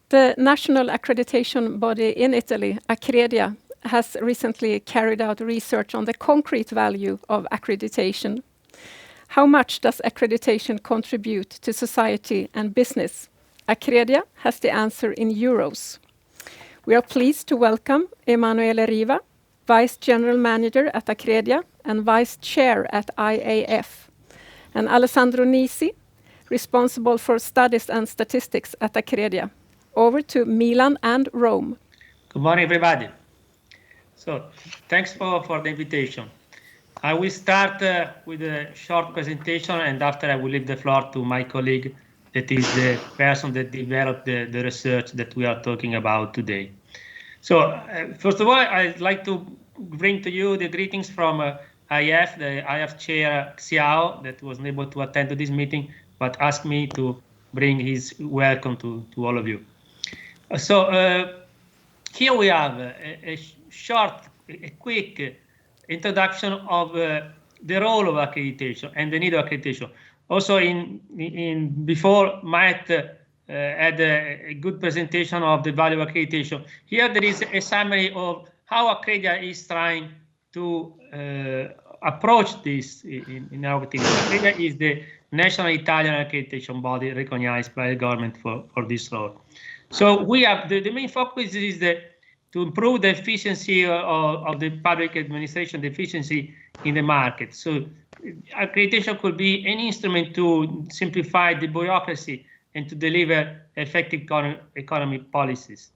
The national accreditation body in Italy, Accredia, has recently carried out research on the concrete value of accreditation. How much does accreditation contribute to society and business? Accredia has the answer in euros. We are pleased to welcome Emanuele Riva, Vice General Manager at Accredia and Vice Chair at IAF, and Alessandro Nisi, responsible for studies and statistics at Accredia. Over to Milan and Rome. Good morning, everybody. So, thanks for the invitation. I will start with a short presentation, and after I will leave the floor to my colleague, that is the person that developed the research that we are talking about today. So, first of all, I'd like to bring to you the greetings from IAF, the IAF chair Xiao, that wasn't able to attend to this meeting, but asked me to bring his welcome to all of you. So, here we have a quick introduction of the role of accreditation and the need of accreditation. Also, before Matt had a good presentation of the value of accreditation. Here there is a summary of how Accredia is trying to approach this in our activity. Accredia is the national Italian accreditation body recognized by the government for this role. So we have the main focus is to improve the efficiency of the public administration, the efficiency in the market. So accreditation could be an instrument to simplify the bureaucracy and to deliver effective economy policies.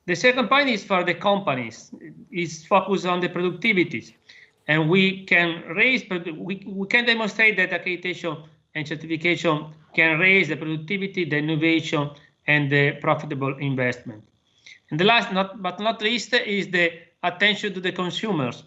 The second point is for the companies, is focused on the productivities. And we can demonstrate that accreditation and certification can raise the productivity, the innovation, and the profitable investment. And the last, but not least, is the attention to the consumers,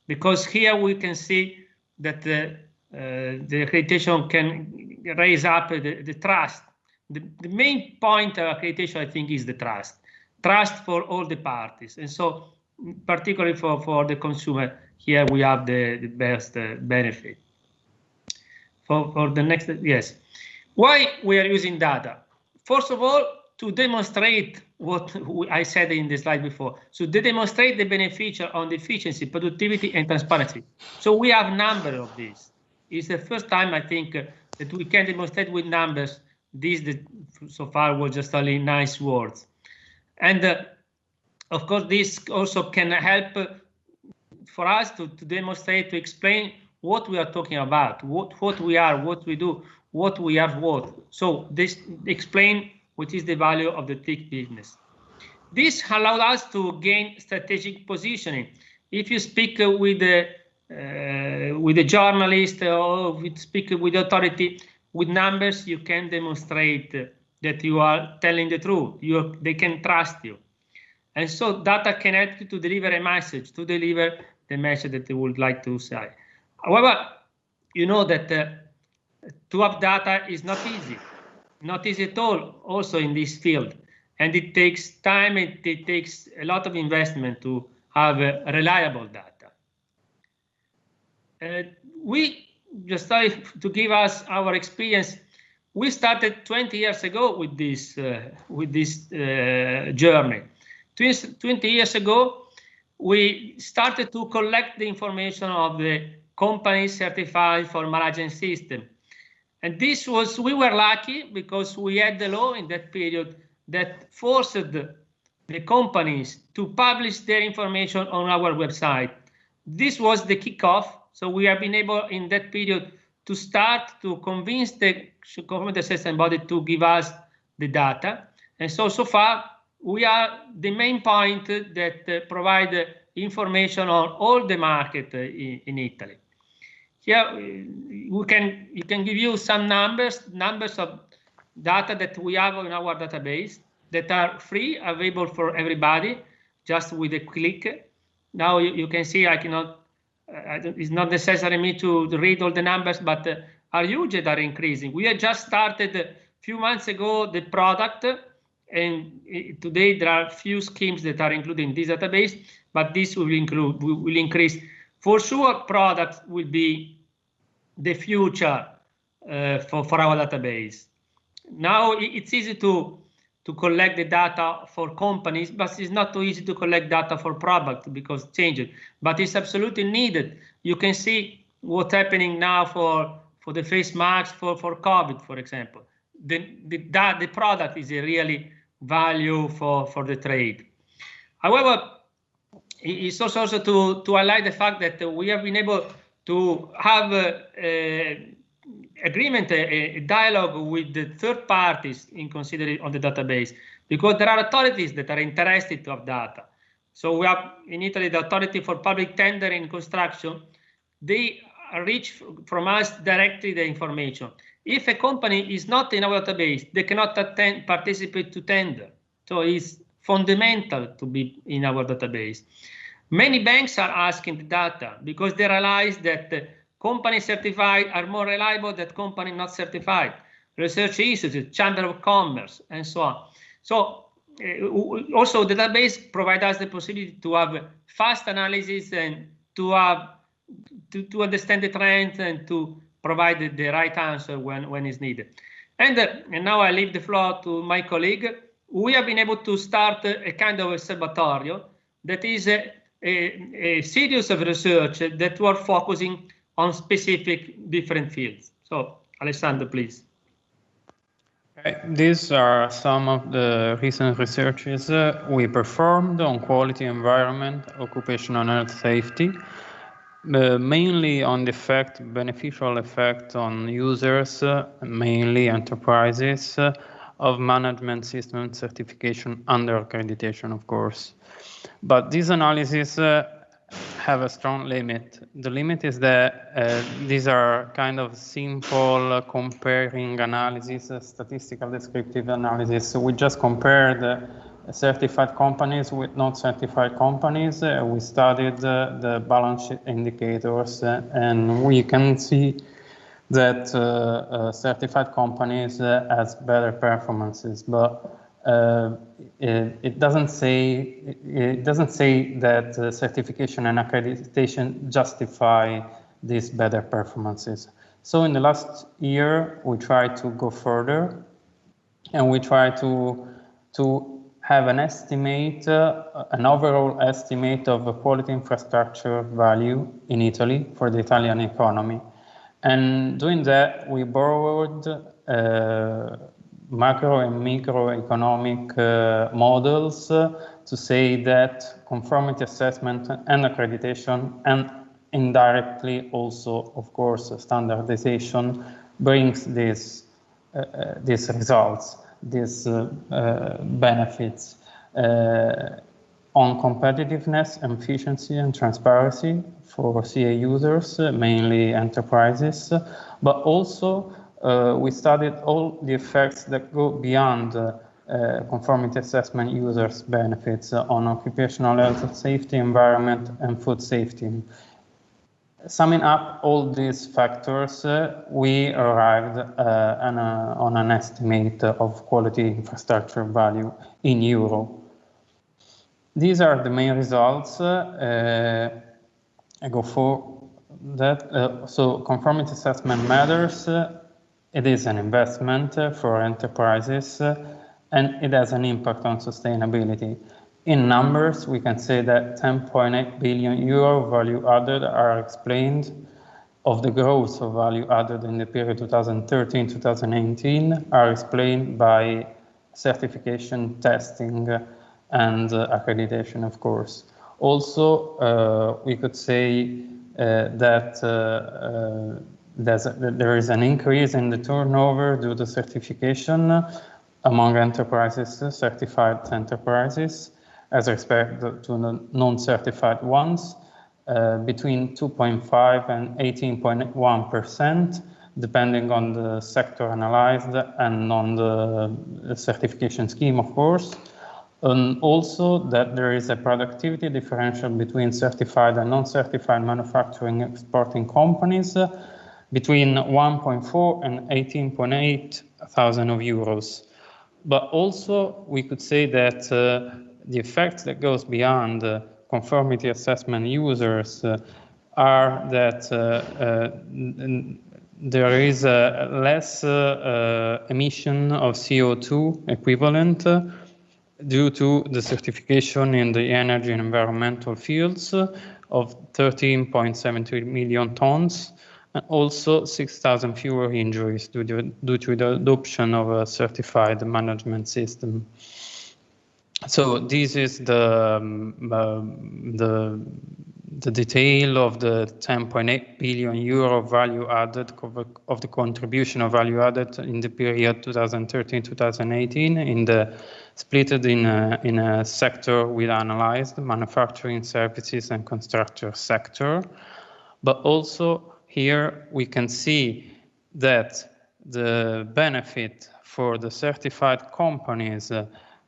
because here we can see that the accreditation can raise up the trust. The main point of accreditation, I think, is the trust for all the parties. And so, particularly for the consumer, here we have the best benefit. For the next, yes. Why we are using data? First of all, to demonstrate what I said in the slide before. So they demonstrate the benefit on the efficiency, productivity, and transparency. So we have a number of these. It's the first time, I think, that we can demonstrate with numbers. This so far was just only nice words. And of course, this also can help for us to demonstrate, to explain what we are talking about, what we are, what we do, what we have what. So this explain what is the value of the TIC business. This allowed us to gain strategic positioning. If you speak with a journalist or speak with authority, with numbers, you can demonstrate that you are telling the truth. They can trust you. And so data can help you to deliver a message, to deliver the message that they would like to say. However, you know that to have data is not easy at all, also in this field. And it takes time, it takes a lot of investment to have reliable data. We just started to give us our experience. We started 20 years ago with this journey. 20 years ago, we started to collect the information of the companies certified for management system. And this was, we were lucky because we had the law in that period that forced the companies to publish their information on our website. This was the kickoff. So we have been able in that period to start to convince the government assessment body to give us the data. And so far, we are the main point that provide information on all the market in Italy. Here, you can give you some numbers of data that we have in our database that are free, available for everybody, just with a click. Now you can see I cannot. It's not necessary me to read all the numbers, but are huge and are increasing. We have just started a few months ago the product, and today there are few schemes that are included in this database, but this will increase. For sure, products will be the future for our database. Now it's easy to to collect the data for companies, but it's not too easy to collect data for product because it changes. But it's absolutely needed. You can see what's happening now for the face masks for COVID, for example. The product is a really value for the trade. However, it's also to highlight the fact that we have been able to have agreement, a dialogue with the third parties in considering on the database, because there are authorities that are interested to have data. So we have in Italy the Authority for Public Tender and Construction. They reach from us directly the information. If a company is not in our database, they cannot participate to tender. So it's fundamental to be in our database. Many banks are asking the data because they realize that companies certified are more reliable than companies not certified. Research institutes, Chamber of Commerce, and so on. So also the database provides us the possibility to have fast analysis and to have to understand the trends and to provide the right answer when it's needed. And now I leave the floor to my colleague. We have been able to start a kind of observatorio that is a series of research that were focusing on specific different fields. So, Alessandro, please. These are some of the recent researches we performed on quality environment, occupational health safety, mainly on the beneficial effect on users, mainly enterprises, of management system certification under accreditation, of course. But these analyses have a strong limit. The limit is that these are kind of simple comparing analysis, statistical descriptive analysis. So we just compared certified companies with not certified companies. We studied the balance sheet indicators and we can see that certified companies has better performances, but it doesn't say that certification and accreditation justify these better performances. So in the last year, we tried to go further, and we try to have an estimate, an overall estimate of the quality infrastructure value in Italy for the Italian economy. And doing that, we borrowed macro and microeconomic models to say that conformity assessment and accreditation, and indirectly also, of course, standardization, brings these results, these benefits on competitiveness, efficiency, and transparency for CA users, mainly enterprises, but also we studied all the effects that go beyond conformity assessment users' benefits on occupational health, safety, environment, and food safety. Summing up all these factors, we arrived on an estimate of quality infrastructure value in euro. These are the main results. I go for that. So conformity assessment matters. It is an investment for enterprises, and it has an impact on sustainability. In numbers, we can say that 10.8 billion euro value added are explained of the growth of value added in the period 2013-2018 are explained by certification, testing, and accreditation, of course. Also, we could say that there is an increase in the turnover due to certification among enterprises, certified enterprises, as respect to the non-certified ones, between 2.5 and 18.1%, depending on the sector analyzed and on the certification scheme, of course. And also that there is a productivity differential between certified and non-certified manufacturing exporting companies between 1.4 and 18.8 thousand of euros. But also we could say that the effects that goes beyond conformity assessment users are that there is less emission of CO2 equivalent due to the certification in the energy and environmental fields of 13.73 million tons, and also 6,000 fewer injuries due to the adoption of a certified management system. So this is the detail of the 10.8 billion euro value added of the contribution of value added in the period 2013-2018 in the split in a sector we analyzed, manufacturing, services and construction sector. But also here we can see that the benefit for the certified companies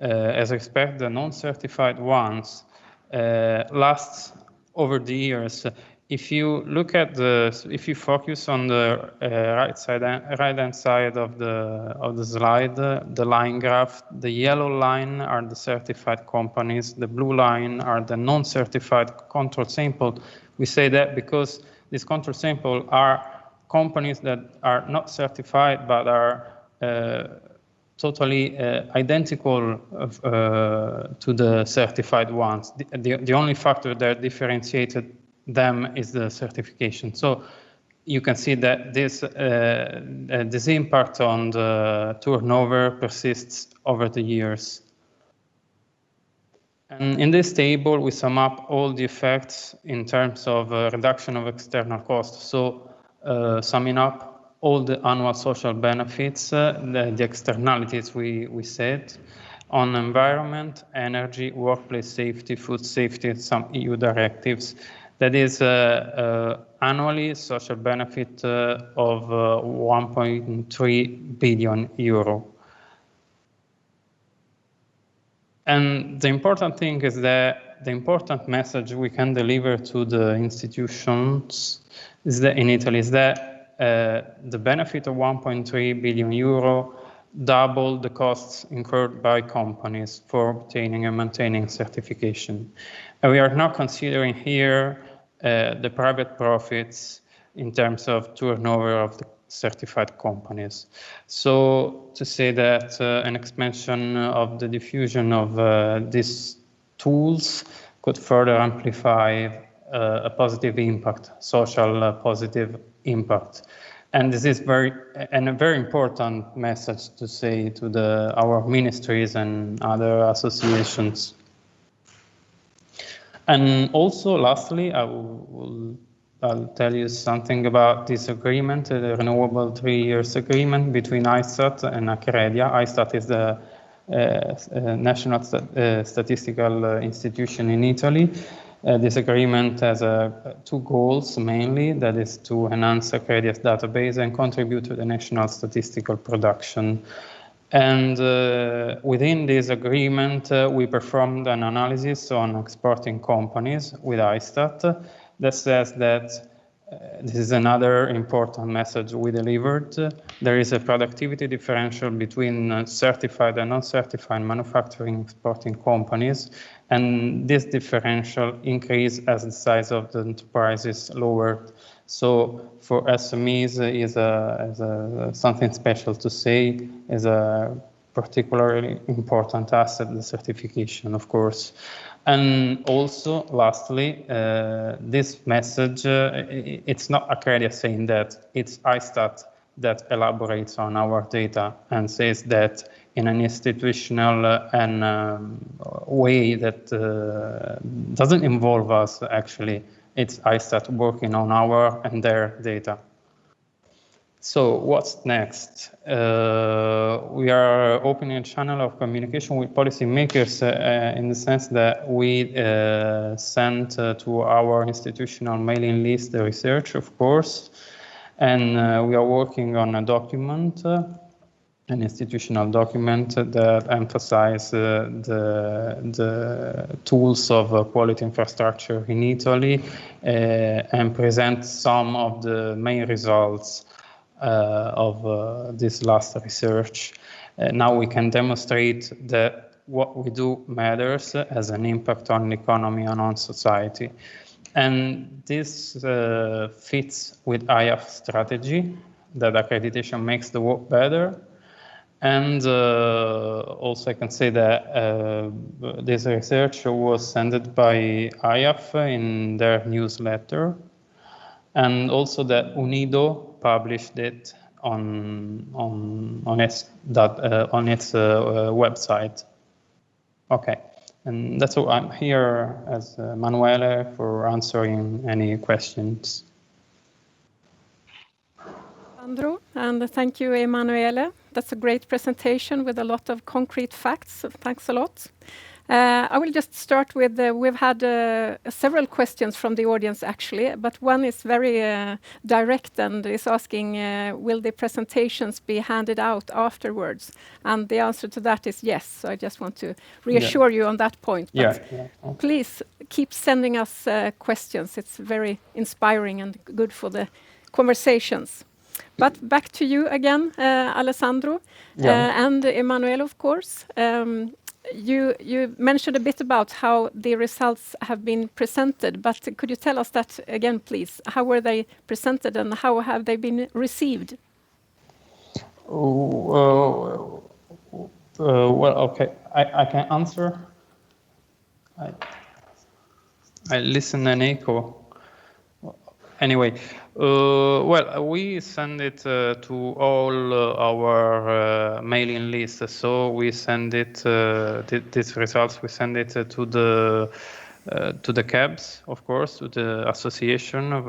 as expect the non-certified ones lasts over the years. If you look at if you focus on the right-hand side of the slide, the line graph, the yellow line are the certified companies, the blue line are the non-certified control sample. We say that because these control samples are companies that are not certified but are totally identical to the certified ones. The only factor that differentiated them is the certification. So you can see that this impact on the turnover persists over the years. And in this table, we sum up all the effects in terms of reduction of external costs. So summing up all the annual social benefits, the externalities we said on environment, energy, workplace safety, food safety, some EU directives. That is annually social benefit of 1.3 billion euro. And the important thing is that the important message we can deliver to the institutions is that in Italy is that the benefit of 1.3 billion euro double the costs incurred by companies for obtaining and maintaining certification. And we are not considering here the private profits in terms of turnover of the certified companies. So to say that an expansion of the diffusion of these tools could further amplify a positive impact, social positive impact. And this is a very important message to say to our ministries and other associations. And also, lastly, I'll tell you something about this agreement, the renewable 3 years agreement between ISTAT and Accredia. ISTAT is the National Statistical Institution in Italy. This agreement has two goals mainly, that is to enhance Accredia's database and contribute to the national statistical production. And within this agreement, we performed an analysis on exporting companies with ISTAT that says that this is another important message we delivered. There is a productivity differential between certified and non-certified manufacturing exporting companies, and this differential increased as the size of the enterprise is lowered. So for SMEs is something special to say, is a particularly important asset, the certification, of course. And also, lastly, this message, it's not Accredia saying that, it's ISTAT that elaborates on our data and says that in an institutional way that doesn't involve us, actually. It's ISTAT working on our and their data. So what's next? We are opening a channel of communication with policymakers in the sense that we sent to our institutional mailing list the research, of course, and we are working on a document, an institutional document that emphasizes the tools of quality infrastructure in Italy and presents some of the main results of this last research. Now we can demonstrate that what we do matters, has an impact on the economy and on society. And this fits with IAF strategy. that accreditation makes the work better. And also I can say that this research was sent by IAF in their newsletter, and also that UNIDO published it on its website. Okay, and that's all. I'm here as Emanuele for answering any questions. Alessandro, and thank you, Emanuele. That's a great presentation with a lot of concrete facts. Thanks a lot. I will just start with, we've had several questions from the audience actually, but one is very direct and is asking, will the presentations be handed out afterwards? And the answer to that is yes. So I just want to reassure you on that point. But please keep sending us questions. It's very inspiring and good for the conversations. But back to you again, Alessandro, and Emanuele, of course. You mentioned a bit about how the results have been presented, but could you tell us that again, please? How were they presented and how have they been received? Well, okay, I can answer. I listen and echo. Anyway, well, we send it to all our mailing list. So we send it these results. We send it to the CABs, of course, to the association of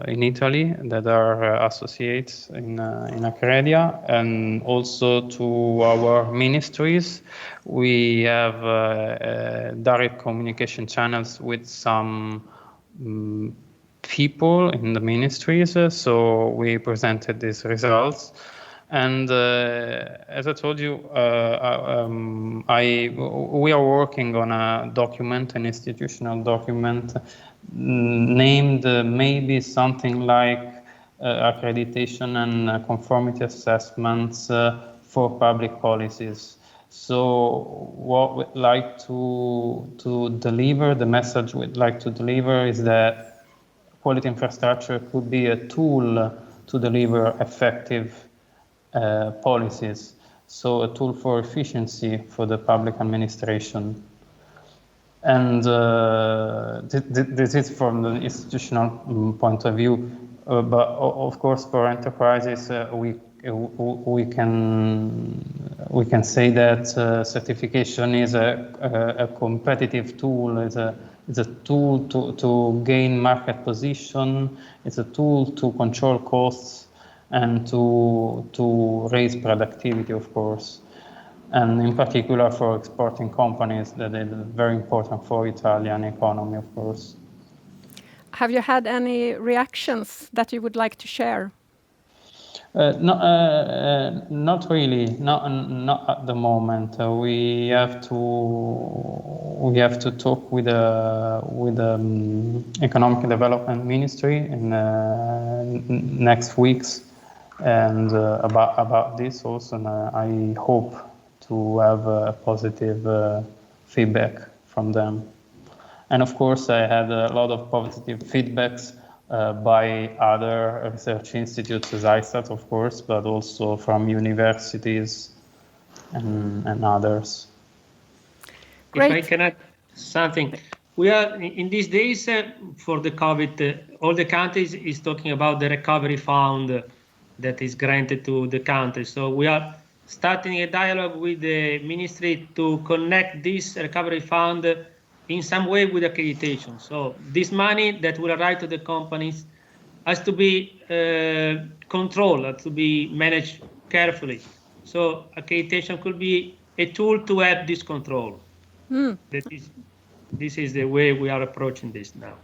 in Italy that are associates in Accredia, and also to our ministries. We have direct communication channels with some people in the ministries, so we presented these results. And as I told you, we are working on a document, an institutional document, named maybe something like accreditation and conformity assessments for public policies. So what we'd like to deliver, the message we'd like to deliver is that quality infrastructure could be a tool to deliver effective policies, so a tool for efficiency for the public administration. And this is from the institutional point of view, but of course for enterprises we can say that certification is a competitive tool. It's a tool to gain market position. It's a tool to control costs and to raise productivity, of course. And in particular for exporting companies, that is very important for Italian economy, of course. Have you had any reactions that you would like to share? Not really. Not at the moment. We have to talk with the Economic Development Ministry in next weeks, and about this also. And I hope to have a positive feedback from them. And of course, I had a lot of positive feedbacks by other research institutes, as ISAT, of course, but also from universities and others. Great. If I can add something, we are in these days for the COVID, all the countries is talking about the recovery fund that is granted to the countries. So we are starting a dialogue with the ministry to connect this recovery fund in some way with accreditation. So this money that will arrive to the companies has to be controlled, to be managed carefully. So accreditation could be a tool to help this control. This is the way we are approaching this now.